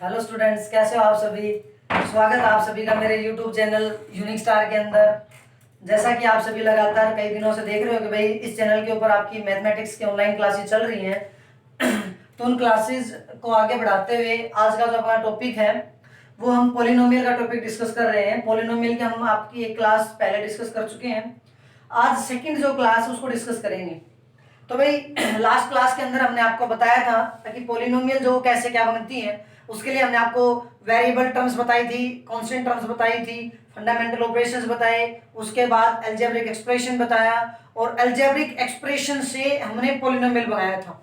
Hello students, कैसे हो आप सभी। स्वागत है आप सभी का मेरे यूट्यूब चैनल यूनिक स्टार के अंदर। जैसा कि आप सभी लगातार कई दिनों से देख रहे हो कि भाई इस चैनल के ऊपर आपकी मैथमेटिक्स की ऑनलाइन क्लासेस चल रही हैं तो उन क्लासेस को आगे बढ़ाते हुए आज का जो अपना टॉपिक है वो हम पोलिनोमियल का टॉपिक डिस्कस कर रहे हैं। पोलिनोमियल की हम आपकी एक क्लास पहले डिस्कस कर चुके हैं। आज सेकेंड जो क्लास है उसको डिस्कस करेंगे। तो भाई लास्ट क्लास के अंदर हमने आपको बताया था कि पोलिनोमियल जो कैसे क्या बनती है, उसके लिए हमने आपको वेरिएबल टर्म्स बताई थी, कांस्टेंट टर्म्स बताई थी, फंडामेंटल ऑपरेशंस बताए, उसके बाद अलजेब्रिक एक्सप्रेशन बताया और अलजेब्रिक एक्सप्रेशन से हमने पोलिनोमियल बनाया था।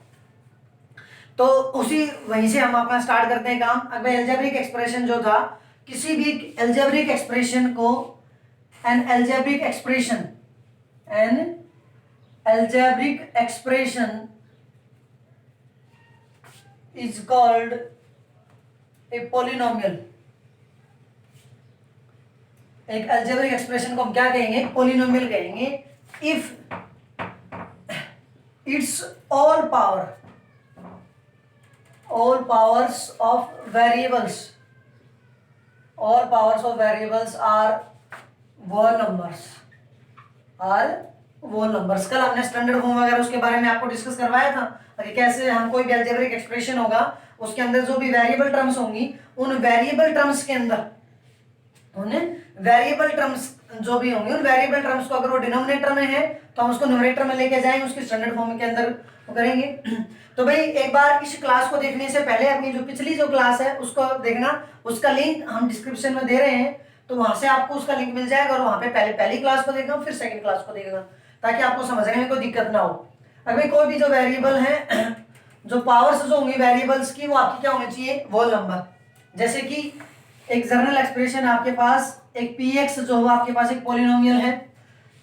तो उसी वहीं से हम अपना स्टार्ट करते हैं काम। अब अलजेब्रिक एक्सप्रेशन जो था, किसी भी अलजेब्रिक एक्सप्रेशन को N algebraic expression is called a polynomial। एक algebraic expression को हम क्या कहेंगे? polynomial कहेंगे if its all powers of variables are whole numbers। कल हमने स्टैंडर्ड फॉर्म वगैरह उसके बारे में आपको डिस्कस करवाया था कि कैसे हम कोई भी अलजेब्रिक एक्सप्रेशन होगा उसके अंदर जो भी वेरिएबल टर्म्स होंगी उन वेरिएबल टर्म्स जो भी होंगे उन वेरिएबल टर्म्स को अगर वो डिनोमिनेटर में है तो हम उसको न्यूमरेटर में लेके जाएंगे, उसके स्टैंडर्ड फॉर्म के अंदर करेंगे। तो भाई एक बार इस क्लास को देखने से पहले अपनी जो पिछली जो क्लास है उसको देखना, उसका लिंक हम डिस्क्रिप्शन में दे रहे हैं, तो वहां से आपको उसका लिंक मिल जाएगा और वहां पे पहली क्लास को देखना फिर सेकंड क्लास को देखना ताकि आपको समझने में कोई दिक्कत ना हो। अगर कोई भी जो वेरिएबल है जो पावर्स जो होंगी वेरिएबल्स की वो आपकी क्या होनी चाहिए? Whole number. जैसे कि एक जनरल एक्सप्रेशन आपके पास एक px जो हो आपके पास एक पॉलिनोमियल है।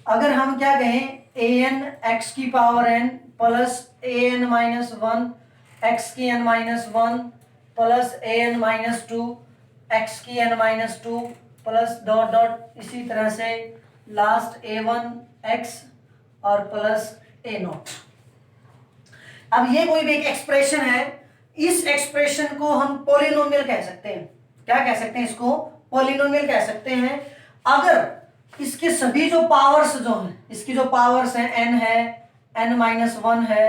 अगर हम क्या कहें an x की power n plus an minus one x की n minus one plus an minus two x की n minus two plus dot dot इसी तरह से लास्ट a1 x और प्लस a नॉट। अब ये कोई भी एक एक्सप्रेशन है, इस एक्सप्रेशन को हम पॉलिनोमियल कह सकते हैं। क्या कह सकते हैं? इसको पॉलिनोमियल कह सकते हैं अगर इसके सभी जो पावर्स जो हैं, इसकी जो पावर्स हैं n है, n माइनस वन है,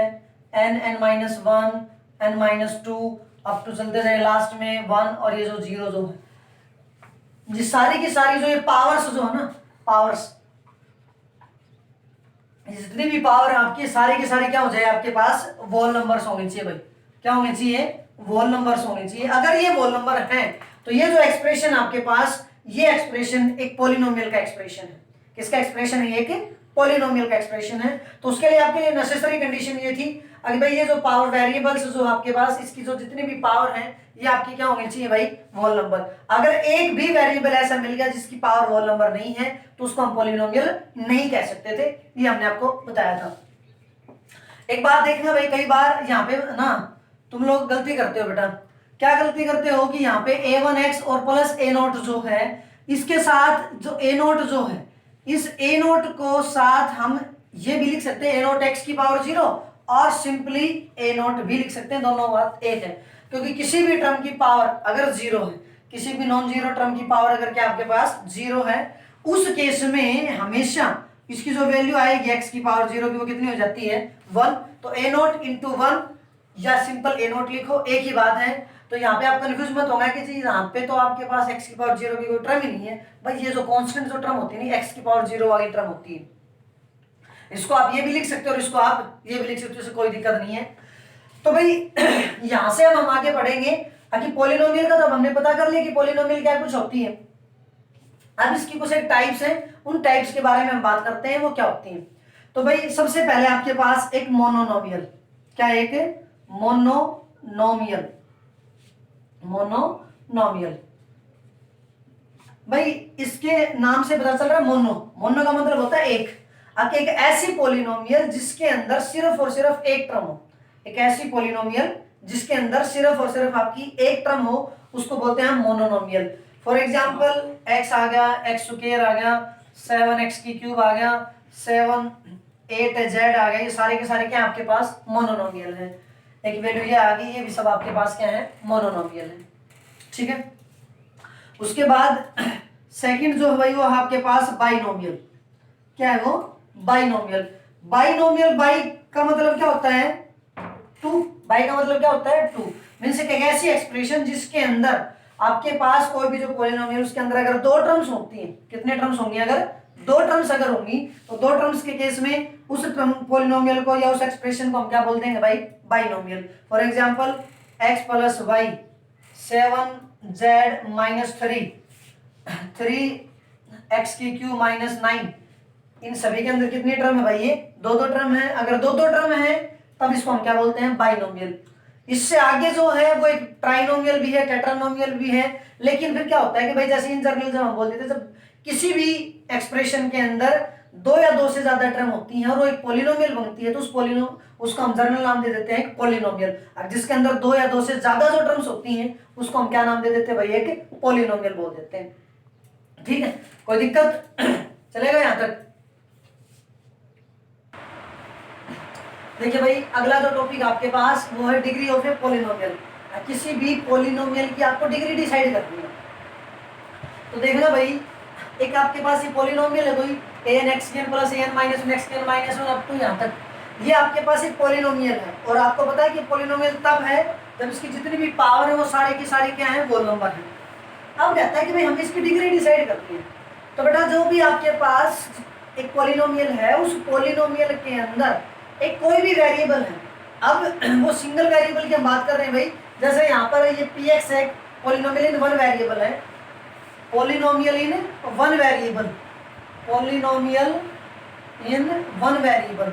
n minus one, n minus two up to चलते जाए लास्ट में वन और ये जो जीरो जो है, ये सारी की सारी जो ये पावर्स जो है ना, पावर्स जितनी भी पावर है आपकी सारी की सारी क्या हो जाए आपके पास? वोल नंबर्स होने चाहिए भाई। क्या होने चाहिए? वोल नंबर्स होने चाहिए। अगर ये वोल नंबर हैं तो ये जो एक्सप्रेशन आपके पास, ये एक्सप्रेशन एक पॉलिनोमियल का एक्सप्रेशन है। किसका एक्सप्रेशन है? एक पॉलिनोमियल का एक्सप्रेशन है। तो उसके लिए आपके लिए नेसेसरी कंडीशन ये थी अगर भाई ये जो पावर वेरिएबल्स जो आपके पास इसकी जो जितनी भी पावर है ये आपकी क्या होनी चाहिए भाई? Whole number. अगर एक भी वेरिएबल ऐसा मिल गया जिसकी पावर होल नंबर नहीं है तो उसको हम पॉलिनोमियल नहीं कह सकते थे, ये हमने आपको बताया था। एक बात देखना भाई, कई बार यहाँ पे ना तुम लोग गलती करते हो बेटा। क्या गलती करते हो कि यहाँ पे a1x और प्लस a नोट जो है इसके साथ जो a नोट जो है, इस a नोट को साथ हम ये भी लिख सकते हैं a नोट x की पावर जीरो और सिंपली a नोट भी लिख सकते हैं, दोनों बात एक है। क्योंकि किसी भी टर्म की पावर अगर जीरो है, किसी भी नॉन जीरो टर्म की पावर अगर क्या आपके पास जीरो है, उस केस में हमेशा इसकी जो वैल्यू आएगी x की पावर जीरो की वो कितनी हो जाती है? वन। तो a नोट इंटू वन या सिंपल a नोट लिखो, एक ही बात है। तो यहाँ पे आप कंफ्यूज मत होगा कि जी यहाँ पे तो आपके पास x की पावर जीरो की कोई टर्म ही नहीं है भाई। ये जो कांस्टेंट जो टर्म होती है ना x की पावर जीरो वाली टर्म होती है, इसको आप ये भी लिख सकते हो और इसको आप ये भी लिख सकते हो, इससे कोई दिक्कत नहीं है। तो भाई यहां से हम आगे बढ़ेंगे कि पॉलिनोमियल का तो हमने पता कर लिया कि पॉलिनोमियल क्या कुछ होती है। अब इसकी कुछ एक टाइप्स हैं, उन टाइप्स के बारे में हम बात करते हैं वो क्या होती हैं। तो भाई सबसे पहले आपके पास एक मोनोनोमियल, क्या एक मोनोनोमियल, मोनोनोमियल भाई इसके नाम से पता चल रहा है मोनो का मतलब होता है एक। अब एक ऐसी पॉलिनोमियल जिसके अंदर सिर्फ और सिर्फ एक टर्म हो, एक ऐसी पॉलिनोमियल जिसके अंदर सिर्फ और सिर्फ आपकी एक टर्म हो उसको बोलते हैं मोनोनोमियल। फॉर एग्जांपल x आ गया, x स्क्वायर आ गया, 7x की क्यूब आ गया, 7 8z आ गया, ये सारे के सारे क्या आपके पास मोनोनोमियल है। एक वैल्यू ये आ गई, ये भी सब आपके पास क्या है? मोनोनोमियल है। ठीक है। उसके बाद सेकंड जो है भाई वो आपके पास बाइनोमियल। क्या है वो? बाइनोमियल। बाइनोमियल, बाई का मतलब क्या होता है? टू। बाई का मतलब क्या होता है? टू। मीन्स एक ऐसी एक्सप्रेशन जिसके अंदर आपके पास कोई भी जो पॉलिनोमियल उसके अंदर अगर दो टर्म्स होती हैं, कितने टर्म्स होंगी? अगर दो टर्म्स अगर होंगी तो दो टर्म्स के केस में उस पॉलिनोमियल को या उस एक्सप्रेशन को हम क्या बोल देंगे भाई? Binomial. For example x plus Y 7z minus 3x की क्यू माइनस 9, इन सभी के अंदर कितनी टर्म है भाई? ये दो दो टर्म है। अगर दो दो टर्म है तब इसको हम क्या बोलते हैं? बाइनोमियल। इससे आगे जो है वो एक ट्राइनोमियल भी है, टेट्रानोमियल भी है। लेकिन फिर क्या होता है कि भाई जैसे इन जनरल जब हम बोलते थे, जब किसी भी एक्सप्रेशन के अंदर दो या दो से ज्यादा टर्म होती हैं और वो एक पॉलिनोमियल बनती है तो उसको हम जनरल नाम दे देते हैं पॉलिनोमियल। और जिसके अंदर दो या दो से ज्यादा जो टर्म्स होती हैं उसको हम क्या नाम दे देते हैं भाई? एक पॉलिनोमियल बोल देते हैं। ठीक है, कोई दिक्कत? चलेगा यहां तक? देखिए भाई अगला जो टॉपिक आपके पास वो है डिग्री ऑफ ए पॉलिनोमियल। किसी भी पॉलिनोमियल की आपको डिग्री डिसाइड करनी है। तो देखना भाई, एक आपके पास ये पॉलिनोमियल है कोई an(xn + an-1 (xn-1) up to यहाँ तक, ये आपके पास एक पॉलिनोमियल है। और आपको पता है कि पॉलिनोमियल तब है जब इसकी जितनी भी पावर है वो सारे की सारी क्या है? होल नंबर है। अब कहता है कि भाई हमें इसकी डिग्री डिसाइड करनी है। तो बेटा जो भी आपके पास एक पॉलिनोमियल है उस पॉलिनोमियल के अंदर एक कोई भी वेरिएबल है। अब वो सिंगल वेरिएबल की हम बात कर रहे हैं भाई, जैसे यहाँ पर ये px है, पॉलिनोमियल इन वन वेरिएबल है, polynomial in one variable, polynomial in one variable.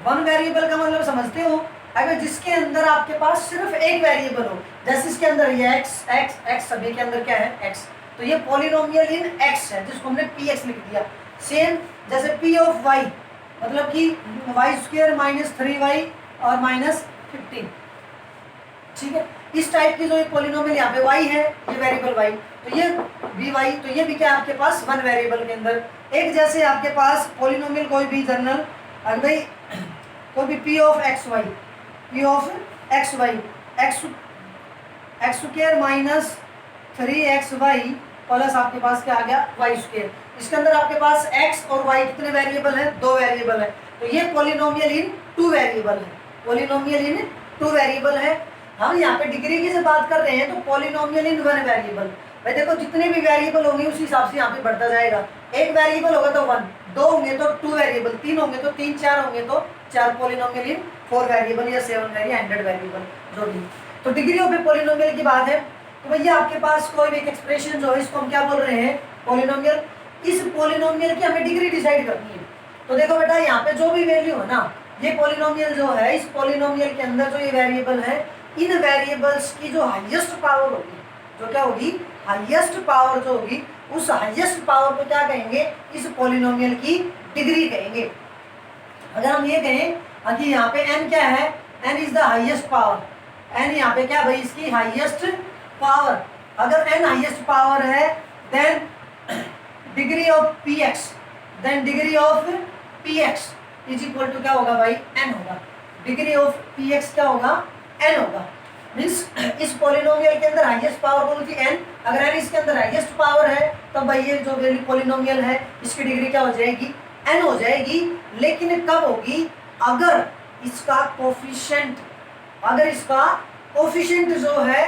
One variable का मतलब समझते हो? अगर जिसके अंदर आपके पास सिर्फ एक वेरिएबल हो, जैसे इसके अंदर ये x सभी के अंदर क्या है? x, तो ये पॉलिनोमियल इन x है जिसको हमने px लिख दिया। सेम जैसे p ऑफ y मतलब कि y² माइनस 3y और माइनस 15। ठीक है, इस टाइप की जो एक पॉलिनोमियल यहाँ पे y है, ये वेरिएबल y, तो ये by, तो ये भी क्या आपके पास? वन वेरिएबल के अंदर। एक जैसे आपके पास पॉलिनोमियल कोई भी जनरल, अगर भाई कोई भी p of xy, x² minus 3xy plus आपके पास क्या आ गया? y²। इसके अंदर आपके पास x और y कितने वेरिएबल हैं? दो वेरिएबल है। तो ये पॉलिनोमियल इन टू वेरिएबल है, पॉलिनोमियल इन टू वेरिएबल है। हम यहाँ पे डिग्री की से बात कर रहे हैं तो पॉलिनोमियल इन वन वेरिएबल। भाई देखो जितने भी वेरिएबल होंगे उस हिसाब से यहाँ पे बढ़ता जाएगा। एक वेरिएबल होगा तो वन, दो होंगे तो टू वेरिएबल, तीन होंगे तो तीन, चार होंगे तो चार। पॉलिनोमियल इन फोर वेरिएबल या 7 वेरिएबल, 100 वेरिएबल जो भी। तो डिग्री ऑफ ए पॉलिनोमियल की बात है। तो भैया आपके पास कोई भी एक एक्सप्रेशन जो है इसको हम क्या बोल रहे हैं? पॉलिनोमियल। इस पॉलिनोमियल की हमें डिग्री डिसाइड करनी है। तो देखो बेटा यहाँ पे जो भी वैल्यू है ना, ये पॉलिनोमियल जो है, इस पॉलिनोमियल के अंदर जो ये वेरिएबल है, इन वेरिएबल्स की जो हाईएस्ट पावर होगी, जो क्या होगी? हाईएस्ट पावर जो होगी, उस हाईएस्ट पावर को क्या कहेंगे? इस पॉलिनोमियल की डिग्री कहेंगे। अगर हम ये कहें कि यहाँ पे n क्या है? n is the highest power. n यहाँ पे क्या भाई? इसकी हाईएस्ट पावर। अगर n हाईएस्ट पावर है then degree of px, then degree of px is equal to क्या होगा भाई? n होगा। डिग्री ऑफ px क्या होगा? n होगा। मीन्स इस पॉलिनोमियल के अंदर हाईएस्ट पावर कौन सी? n। अगर n इसके अंदर हाईएस्ट पावर है तब भाई ये जो वैल्यू पॉलिनोमियल है इसकी डिग्री क्या हो जाएगी? n हो जाएगी। लेकिन कब होगी? अगर इसका कोफिशिएंट, अगर इसका कोफिशिएंट जो है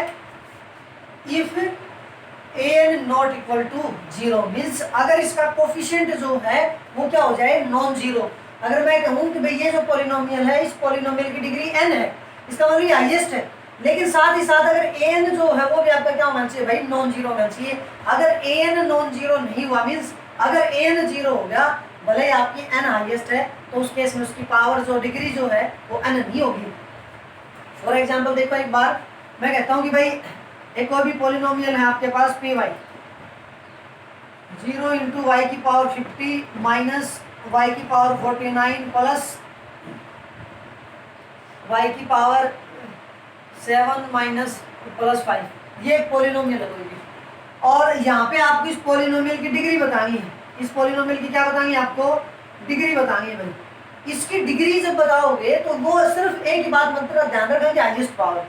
if an not equal to 0, means अगर इसका कोफिशिएंट जो है वो क्या हो जाए? Non zero. अगर मैं कहूँ कि भाई ये जो पॉलिनोमियल है, इस पॉलिनोमियल की डिग्री n है, इसका मतलब हाईएस्ट है, लेकिन साथ ही साथ अगर an जो है वो भी आपका क्या होना चाहिए भाई? नॉन जीरो होना चाहिए। अगर an नॉन जीरो नहीं हुआ, मीन्स अगर an जीरो हो गया, भले ही आपकी n हाईएस्ट है, तो उस केस में उसकी पावर जो डिग्री जो है वो n नहीं होगी। फॉर एग्जाम्पल देखो, एक बार मैं कहता हूँ कि भाई एक और भी पॉलिनोमियल है आपके पास py, 0 इंटू वाई की पावर 50 माइनस वाई की पावर 49 प्लस वाई की पावर 7 माइनस प्लस 5। ये एक पॉलिनोमियल है कोई भी, और यहाँ पे आपको इस पॉलिनोमियल की डिग्री बतानी है। इस पॉलिनोमियल की क्या बतानी है? आपको डिग्री बतानी है भाई। इसकी डिग्री जब बताओगे तो वो सिर्फ एक ही बात मतलब ध्यान रखना कि हाईएस्ट पावर।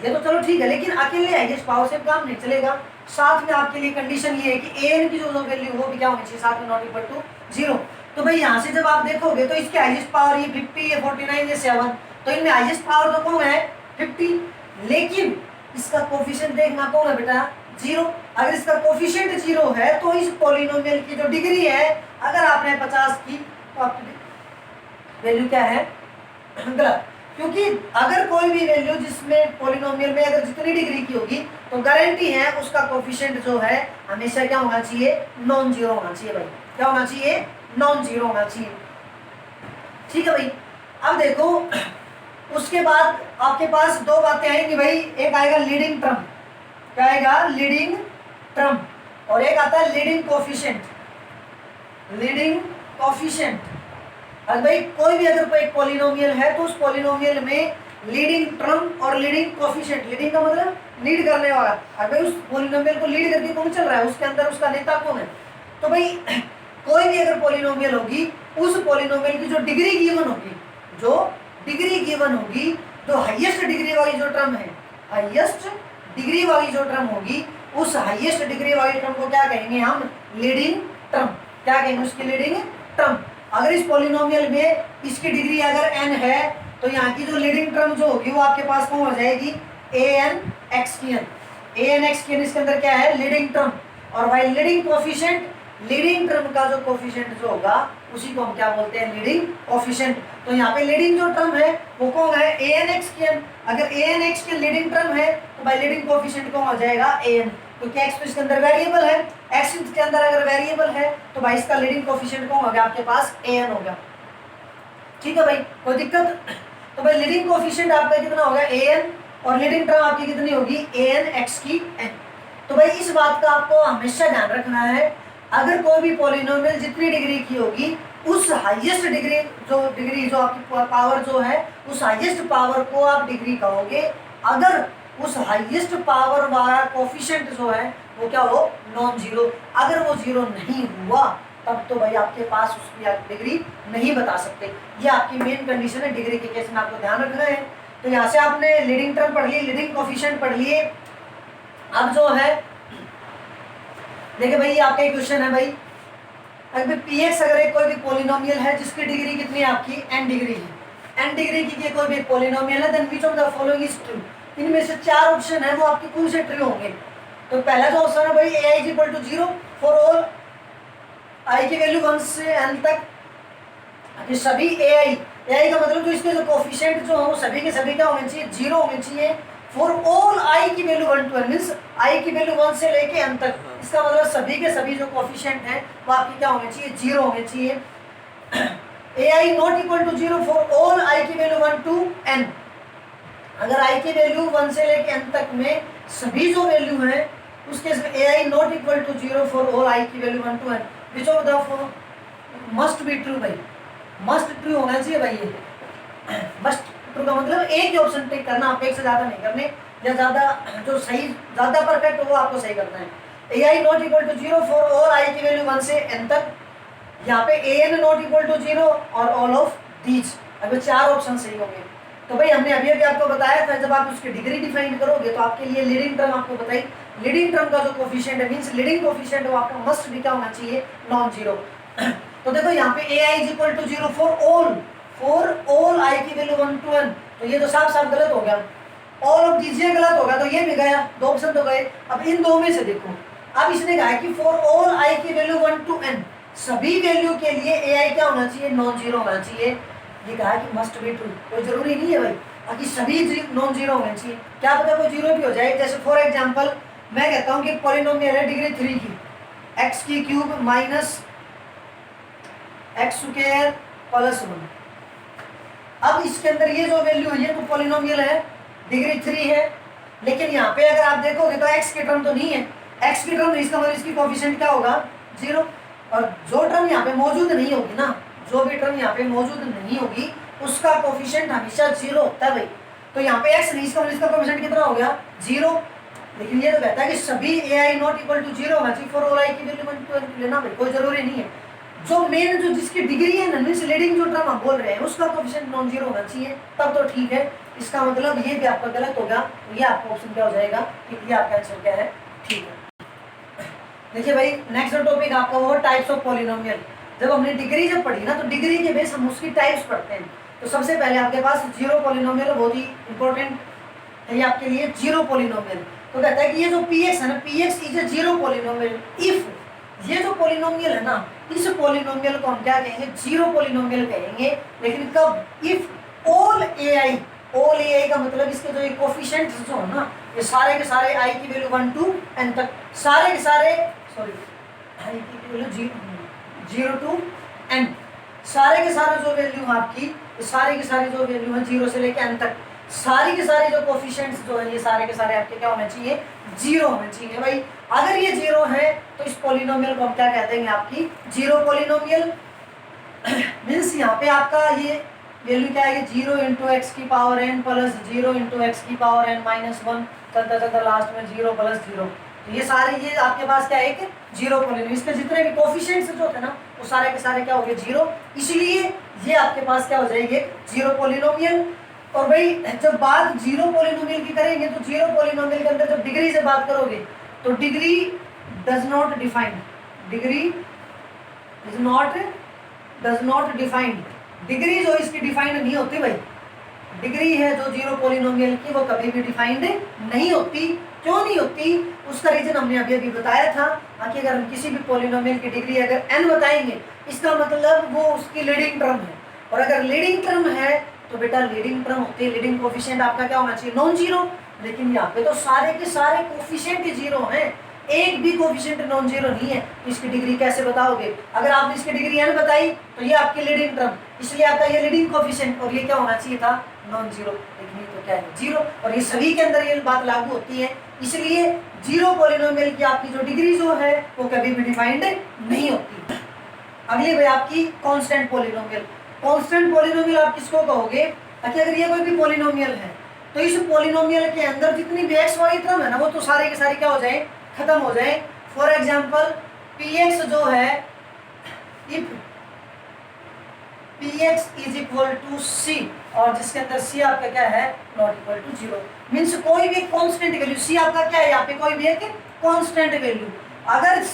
ये तो चलो ठीक है, लेकिन अकेले हाईएस्ट पावर से काम नहीं चलेगा। साथ में आपके लिए कंडीशन ये है कि एन की जो वैल्यू वो भी क्या होनी चाहिए, साथ में नॉट इक्वल टू 0। तो भाई यहाँ से जब आप देखोगे तो इसके हाईएस्ट पावर ये 50, ये 49, ये 7, तो इनमें हाईएस्ट पावर तो कौन है 50, लेकिन इसका कोफिशिएंट देखना कौन है बेटा 0। अगर इसका कोफिशिएंट 0 है तो इस पॉलिनोमियल की जो डिग्री है, अगर आपने 50 की तो आपकी वैल्यू क्या है गलत, क्योंकि अगर कोई भी वैल्यू जिसमें पॉलिनोमियल में अगर जितनी डिग्री की होगी तो गारंटी है उसका कोफिशिएंट जो है हमेशा क्या होना चाहिए, नॉन जीरो होना चाहिए भाई। क्या होना चाहिए, नॉन जीरो होना चाहिए। ठीक है भाई। अब देखो उसके बाद आपके पास दो बातें आएंगी भाई, एक आएगा लीडिंग टर्म, क्या आएगा लीडिंग टर्म, और एक आता है लीडिंग कोफिशिएंट। लीडिंग कोफिशिएंट, अब भाई कोई भी अगर कोई एक पॉलिनोमियल है तो उस पॉलिनोमियल में लीडिंग टर्म और लीडिंग कोफिशिएंट, लीडिंग का मतलब लीड करने वाला, अगर उस पॉलिनोमियल को लीड करके कौन चल रहा है, उसके अंदर उसका नेता कौन है। तो भाई कोई भी अगर पॉलिनोमियल होगी, उस पॉलिनोमियल की जो डिग्री गिवन होगी, जो डिग्री गिवन होगी, जो हाईएस्ट डिग्री वाली जो टर्म है, हाईएस्ट डिग्री वाली जो टर्म होगी, उस हाईएस्ट डिग्री वाली टर्म को क्या कहेंगे हम, लीडिंग टर्म। क्या कहेंगे उसकी, लीडिंग टर्म। अगर इस पॉलिनोमियल में इसकी डिग्री अगर n है तो यहाँ की जो लीडिंग टर्म जो होगी वो आपके पास कौन हो जाएगी, an x की n। an x की n इसके अंदर क्या है, लीडिंग टर्म। और भाई लीडिंग कोफिशिएंट, लीडिंग टर्म का जो कोफिशिएंट जो होगा उसी को हम क्या बोलते हैं, लीडिंग कोफिशिएंट। तो यहाँ पे लीडिंग जो टर्म है वो कौन है, an x की n। अगर an x की लीडिंग टर्म है तो भाई लीडिंग कोफिशिएंट कौन हो जाएगा, an, क्योंकि x तो इसके अंदर वेरिएबल है, x इसके अंदर अगर वेरिएबल है तो भाई इसका लीडिंग कोफिशिएंट कौन हो गया आपके पास, an हो गया। ठीक है भाई, कोई दिक्कत। तो भाई लीडिंग कोफिशिएंट आपका कितना होगा, an, और लीडिंग टर्म आपकी कितनी होगी, an x की n। तो भाई इस बात का आपको हमेशा ध्यान रखना है, अगर कोई भी पॉलिनोमियल जितनी डिग्री की होगी, उस हाईएस्ट डिग्री जो आपकी पावर जो है, उस हाईएस्ट पावर को आप डिग्री कहोगे। अगर उस हाईएस्ट पावर वाला कोफिशिएंट जो है वो क्या हो, नॉन जीरो। अगर वो जीरो नहीं हुआ तब तो भाई आपके पास उसकी आप डिग्री नहीं बता सकते। ये आपकी मेन कंडीशन है डिग्री के केस में, आपको ध्यान रखना है। तो यहाँ से आपने लीडिंग टर्म पढ़ ली, लीडिंग कोफिशिएंट पढ़ लिए। अब जो है देखिए भाई, ये आपका एक क्वेश्चन है भाई, अगर px अगर एक कोई भी पॉलिनोमियल है जिसकी डिग्री कितनी है आपकी, n डिग्री है, n डिग्री की कोई भी पॉलिनोमियल है, then which of the following is true. इनमें से चार ऑप्शन है, वो आपके कौन से ट्रू होंगे। तो पहला जो ऑप्शन है भाई ai is equal to 0 for all i की वैल्यू 1 से n तक। ये सभी ai का मतलब जो इसके जो कोफिशिएंट जो हो सभी के सभी क्या होने चाहिए, 0 होने चाहिए। फॉर ऑल i की value 1 to n means i की वैल्यू 1 से लेके n तक, इसका मतलब सभी के सभी जो कोफिशिएंट हैं वो आपकी क्या होने चाहिए, 0 होने चाहिए। ai not equal to 0 for all i की वैल्यू 1 to n। अगर i की वैल्यू 1 से लेके n तक में सभी जो वैल्यू है उसके ai not equal to 0 for all i की value 1 to n, which of the must be true. भाई मस्ट ट्रू होना चाहिए भाई, ये मस्ट ट्रू का मतलब एक ही ऑप्शन टिक करना, आप एक से ज्यादा नहीं करने, या ज्यादा जो सही ज्यादा परफेक्ट हो वो आपको सही करना है। ai not equal to 0 for all i की वैल्यू 1 से n तक। यहाँ पे an नॉट इक्वल टू 0 और ऑल ऑफ दीज, अभी चार ऑप्शन सही होंगे। तो भाई हमने अभी आपको बताया था, जब आप उसकी डिग्री डिफाइन करोगे तो आपके लिए लीडिंग टर्म आपको बताई, लीडिंग टर्म का जो कोफिशिएंट है मींस लीडिंग कोफिशिएंट वो आपका मस्ट भी क्या होना चाहिए, नॉन जीरो। तो देखो यहाँ पे ai is equal to 0 for all i की वैल्यू 1 to n, तो ये तो साफ साफ गलत हो गया। ऑल ऑफ दीज ये गलत होगा, तो ये भी गया, दो ऑप्शन तो गए। अब इन दो में से देखो, अब इसने कहा कि फॉर ऑल i की वैल्यू 1 to n, सभी वैल्यू के लिए ai क्या होना चाहिए, नॉन जीरो होना चाहिए। ये कहा कि मस्ट बी ट्रू, कोई जरूरी नहीं है भाई बाकी सभी नॉन जीरो होने चाहिए, क्या पता कोई जीरो भी हो जाए। जैसे फॉर एग्जांपल मैं कहता हूँ कि पॉलिनोमियल है डिग्री 3 की, x की cube minus x square plus 1। अब इसके अंदर ये जो वैल्यू है ये तो पॉलिनोमियल है, डिग्री 3 है, लेकिन यहाँ पे अगर आप देखोगे तो x की टर्म तो नहीं है, x की टर्म नहीं, इसका मतलब इसकी कोफिशिएंट क्या होगा, 0। और जो टर्म यहाँ पे मौजूद नहीं होगी ना, जो भी टर्म यहाँ पे मौजूद नहीं होगी उसका कोफिशिएंट हमेशा 0 होता है भाई। तो यहाँ पे x नहीं, इसका मतलब इसका कोफिशिएंट कितना हो गया, 0। लेकिन ये तो कहता है कि सभी ai नॉट इक्वल टू 0 होना चाहिए फॉर ऑल i की वैल्यू 1 to n लेना भाई, कोई जरूरी नहीं है। जो जिसकी डिग्री है ना, मींस लीडिंग जो टर्म हम बोल रहे हैं उसका कोफिशिएंट नॉन जीरो होना चाहिए, तब तो ठीक है। इसका मतलब ये भी आपका गलत होगा। तो ये आपका ऑप्शन क्या हो जाएगा कि ये आपका आंसर क्या है, ठीक है। देखिए भाई नेक्स्ट टॉपिक आपका वो टाइप्स ऑफ पॉलिनोमियल। जब हमने डिग्री जब पढ़ी ना, तो डिग्री के बेस हम उसकी टाइप्स पढ़ते हैं। तो सबसे पहले आपके पास जीरो पॉलिनोमियल बहुत ही इंपॉर्टेंट है ये आपके लिए, जीरो पॉलिनोमियल। तो कहता है कि ये जो px है ना, px is a zero polynomial if, ये जो पॉलिनोमियल है ना, इस पॉलिनोमियल को हम क्या कहेंगे, जीरो पॉलिनोमियल कहेंगे। लेकिन कब, if all ai, all ai का मतलब इसके जो कोफिशिएंट्स जो है ना, ये सारे के सारे i की वैल्यू 1 to n तक, सारे के सारे सॉरी i की वैल्यू 0 to n, सारे के सारे जो वैल्यू है आपकी, सारे के सारे जो वैल्यू है 0 से लेकर n तक, सारी के सारे जो कोफिशिएंट्स जो है ये सारे के सारे आपके क्या होने चाहिए, जीरो होने चाहिए भाई। अगर ये जीरो है तो इस पॉलिनोमियल को हम क्या कहते हैं, आपकी जीरो पॉलिनोमियल। मीन्स यहाँ पे आपका ये वैल्यू क्या है, 0 इंटू एक्स की power n plus 0 into x की पावर n माइनस 1, चलता चलता लास्ट में 0 प्लस 0। तो ये सारे ये आपके पास क्या है, एक जीरो पॉलिनोमियल। इसके जितने भी कोफिशिएंट्स जो होते हैं ना, वो सारे के सारे क्या हो गए, जीरो। इसलिए ये आपके पास क्या हो जाएगी, जीरो पॉलिनोमियल। और भाई जब बात जीरो पॉलिनोमियल की करेंगे, तो जीरो पॉलिनोमियल के अंदर जब डिग्री से बात करोगे, तो degree does not defined, degree is not does not defined, degree जो इसकी डिफाइंड नहीं होती भाई। डिग्री है जो जीरो पॉलिनोमियल की, वो कभी भी डिफाइंड नहीं होती। क्यों नहीं होती, उसका रीजन हमने अभी अभी बताया था। कि अगर हम किसी भी पॉलिनोमियल की डिग्री अगर n बताएंगे, इसका मतलब वो उसकी लीडिंग टर्म है। और अगर लीडिंग टर्म है तो बेटा लीडिंग टर्म होती है, लीडिंग कोफिशिएंट आपका क्या होना चाहिए, नॉन जीरो। लेकिन यहाँ पे तो सारे के सारे कोफिशिएंट जीरो हैं, एक भी कोफिशिएंट नॉन जीरो नहीं है। तो इसकी डिग्री कैसे बताओगे, अगर आपने इसकी डिग्री n बताई तो ये आपकी लीडिंग टर्म, इसलिए आपका ये लीडिंग कोफिशिएंट, और ये क्या होना चाहिए था, नॉन जीरो। लेकिन ये तो क्या है, जीरो। और ये सभी के अंदर ये बात लागू होती है। इसलिए जीरो पॉलिनोमियल की आपकी जो डिग्री जो है वो कभी भी डिफाइंड नहीं होती। अगली भाई आपकी कांस्टेंट पॉलिनोमियल। कांस्टेंट पॉलिनोमियल आप किसको कहोगे, ताकि अगर ये कोई भी पॉलिनोमियल है, तो इस पॉलिनोमियल के अंदर जितनी भी एक्स वाई टर्म है ना, वो तो सारे के सारे क्या हो जाए, खत्म हो जाए। फॉर एग्जांपल px जो है, if px is equal to c, और जिसके अंदर c आपका क्या है, not equal to zero. Means कोई भी कांस्टेंट वैल्यू, c आपका क्या है यहाँ पे, कोई भी एक कांस्टेंट वैल्यू। अगर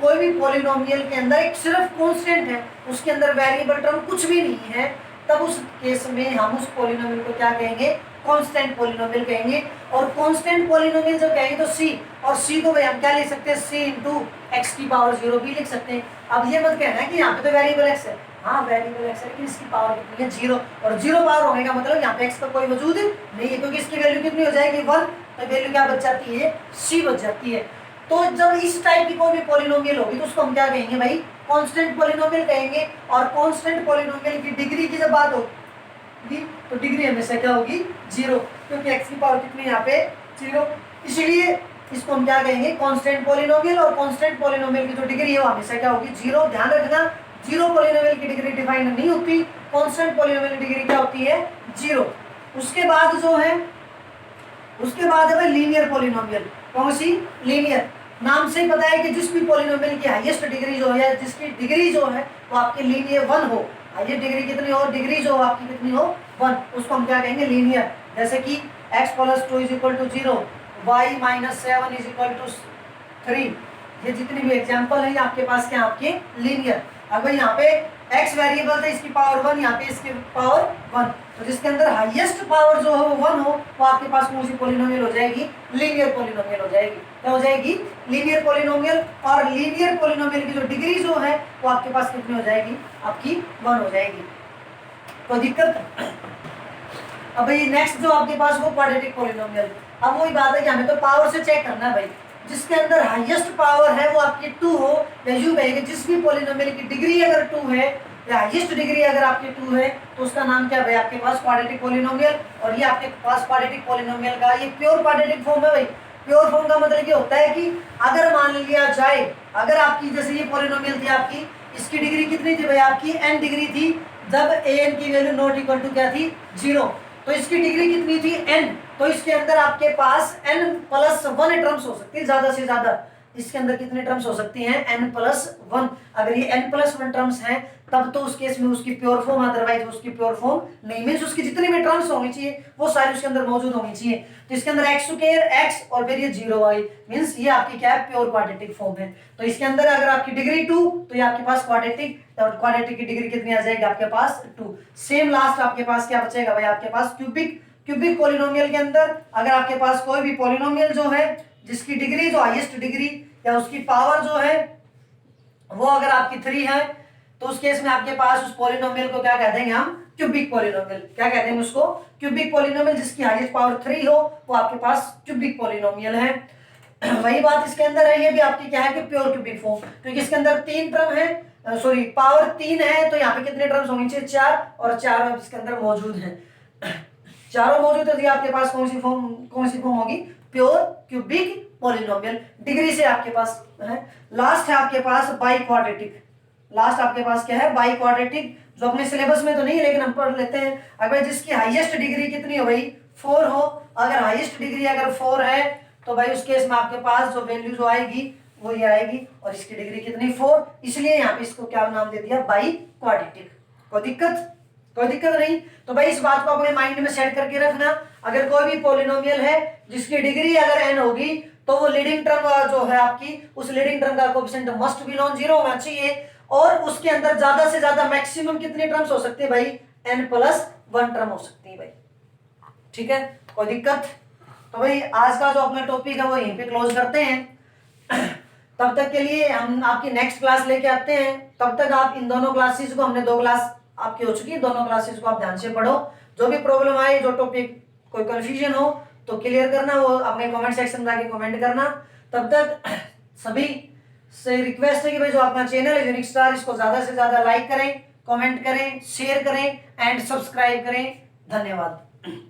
कोई भी पॉलिनोमियल के अंदर एक सिर्फ कांस्टेंट है, उसके अंदर वेरिएबल टर्म कुछ भी नहीं है, तब उस केस में हम उस पॉलिनोमियल को क्या कहेंगे, कांस्टेंट पॉलिनोमियल कहेंगे। और कांस्टेंट पॉलिनोमियल जब कहेंगे तो c, और c को भाई हम क्या लिख सकते हैं, c इंटू एक्स की पावर 0 भी लिख सकते हैं। अब ये मत कहना कि यहाँ पे तो वेरिएबल x है, हाँ वेरिएबल x है, लेकिन इसकी पावर कितनी है, 0। और 0 पावर होने का मतलब यहाँ पे x का कोई वजूद नहीं है, क्योंकि इसकी वैल्यू कितनी हो जाएगी, 1। तो वैल्यू क्या बच जाती है, c बच जाती है। तो जब इस टाइप की कोई भी पॉलिनोमियल होगी तो उसको हम क्या कहेंगे भाई, कांस्टेंट पॉलिनोमियल कहेंगे। और कांस्टेंट पॉलिनोमियल की डिग्री की जब बात होगी, तो डिग्री हमेशा क्या होगी, 0, क्योंकि x की पावर कितनी यहाँ पे, 0। इसलिए इसको हम क्या कहेंगे, कांस्टेंट पॉलिनोमियल। और कांस्टेंट पॉलिनोमियल की जो डिग्री है वो हमेशा क्या होगी, 0। ध्यान रखना, जीरो पॉलिनोमियल की डिग्री डिफाइंड नहीं होती, कांस्टेंट पॉलिनोमियल की डिग्री क्या होती है, 0। उसके बाद जो है, उसके बाद है भाई लीनियर पॉलिनोमियल। कौन सी, लीनियर। नाम से ही पता है कि जिस भी पॉलिनोमियल की हाईएस्ट डिग्री जो है, जिसकी डिग्री जो है वो आपकी लीनियर 1 हो, हाईएस्ट डिग्री कितनी हो, डिग्री जो आपकी कितनी हो, 1, उसको हम क्या कहेंगे, लीनियर। जैसे कि x + 2 = 0, y - 7 = 3, ये जितनी भी एग्जांपल है आपके पास क्या, आपके लीनियर। अब यहाँ पे x वेरिएबल है, इसकी पावर 1, यहाँ पे इसकी पावर 1, तो जिसके अंदर हाईएस्ट पावर जो है वो 1 हो, वो आपके पास कौन सी पॉलिनोमियल हो जाएगी, लीनियर पॉलिनोमियल हो जाएगी। क्या हो जाएगी, लीनियर पॉलिनोमियल। और लीनियर पॉलिनोमियल की जो डिग्री जो है वो आपके पास कितनी हो जाएगी, आपकी 1 हो जाएगी। कोई दिक्कत। अब भाई नेक्स्ट जो आपके पास वो क्वाड्रेटिक पॉलिनोमियल। अब वही बात है कि हमें तो पावर से चेक करना है भाई, जिसके अंदर हाईएस्ट पावर है वो आपकी 2 हो, या यूं कहेंगे जिस भी पॉलिनोमियल की डिग्री अगर 2 है, या हाईएस्ट डिग्री अगर आपकी 2 है, तो उसका नाम क्या भाई, आपके पास क्वाड्रेटिक पॉलिनोमियल। और ये आपके पास क्वाड्रेटिक पॉलिनोमियल का ये प्योर क्वाड्रेटिक फॉर्म है भाई। प्योर फॉर्म का मतलब ये होता है कि अगर मान लिया जाए, अगर आपकी जैसे ये पॉलिनोमियल थी आपकी, इसकी डिग्री कितनी थी भाई, आपकी n डिग्री थी, जब an की वैल्यू नॉट इक्वल टू क्या थी, 0, तो इसकी डिग्री कितनी थी, n। तो इसके अंदर आपके पास n + 1 टर्म्स हो सकती है, ज्यादा से ज्यादा। इसके अंदर कितने टर्म्स हो सकती हैं, n + 1। अगर ये n + 1 टर्म्स हैं, तब तो उस केस में उसकी प्योर फॉर्म, अदरवाइज उसकी प्योर फॉर्म नहीं, मीन्स उसकी जितनी भी टर्म्स होनी चाहिए वो सारी उसके अंदर मौजूद होनी चाहिए। तो इसके अंदर एक्स स्क्वायर एक्स और फिर ये 0y, मीन्स ये आपकी क्या है, प्योर क्वाड्रेटिक फॉर्म है। तो इसके अंदर अगर आपकी डिग्री 2 तो ये आपके पास क्वाड्रेटिक, और क्वाड्रेटिक की डिग्री कितनी आ जाएगी आपके पास 2। सेम लास्ट आपके पास क्या बचेगा भाई, आपके पास क्यूबिक पॉलिनोमियल के अंदर अगर आपके पास कोई भी पॉलिनोमियल जो है जिसकी डिग्री जो हाईएस्ट डिग्री या उसकी पावर जो है वो अगर आपकी 3 है, तो उस केस में आपके पास उस पॉलिनोमियल को क्या कह देंगे हम, क्यूबिक पॉलिनोमियल। क्या कहते हैं उसको, क्यूबिक पॉलिनोमियल। जिसकी हाईएस्ट पावर 3 हो वो आपके पास क्यूबिक पॉलिनोमियल है। वही बात इसके अंदर है, ये भी आपकी क्या है कि प्योर क्यूबिक फॉर्म, क्योंकि इसके अंदर 3 टर्म है, सॉरी पावर 3 है, तो यहाँ पे कितने टर्म्स होंगे चाहिए, 4, और 4 इसके अंदर मौजूद हैं, चारों मौजूद है। तो आपके पास कौन सी फॉर्म होगी, प्योर क्यूबिक पॉलिनोमियल। डिग्री से आपके पास है। लास्ट है आपके पास बाई क्वाड्रेटिक। लास्ट आपके पास क्या है, बाई क्वाड्रेटिक, जो अपने सिलेबस में तो नहीं है लेकिन हम पढ़ लेते हैं। अगर जिसकी हाईएस्ट डिग्री कितनी हो भाई, 4 हो, अगर हाईएस्ट डिग्री अगर 4 है तो भाई उस केस में आपके पास जो वैल्यू जो आएगी वो ये आएगी, और इसकी डिग्री कितनी 4, इसलिए यहाँ पे इसको क्या नाम दे दिया, बाई क्वाड्रेटिक। कोई दिक्कत नहीं। तो भाई इस बात को अपने माइंड में सेट करके रखना, अगर कोई भी पॉलिनोमियल है जिसकी डिग्री अगर n होगी तो वो लीडिंग टर्म जो है आपकी, उस लीडिंग टर्म का coefficient must be non zero होना चाहिए, और उसके अंदर ज्यादा से ज्यादा मैक्सिमम कितने टर्म्स हो सकते हैं भाई, n+1 टर्म हो सकती है भाई। ठीक है, कोई दिक्कत। तो भाई आज का जो अपना टॉपिक है वो यहीं पे क्लोज करते हैं। तब तक के लिए हम आपकी नेक्स्ट क्लास लेके आते हैं। तब तक आप इन दोनों क्लासेस को, हमने 2 क्लास आपकी हो चुकी है, दोनों क्लासेस को आप ध्यान से पढ़ो। जो भी प्रॉब्लम आए, जो टॉपिक कोई कंफ्यूजन हो तो क्लियर करना, वो अपने कमेंट सेक्शन में आके कमेंट करना। तब तक सभी से रिक्वेस्ट है कि भाई जो अपना चैनल है यूनिक स्टार, इसको ज्यादा से ज्यादा लाइक करें, कमेंट करें, शेयर करें एंड सब्सक्राइब करें। धन्यवाद।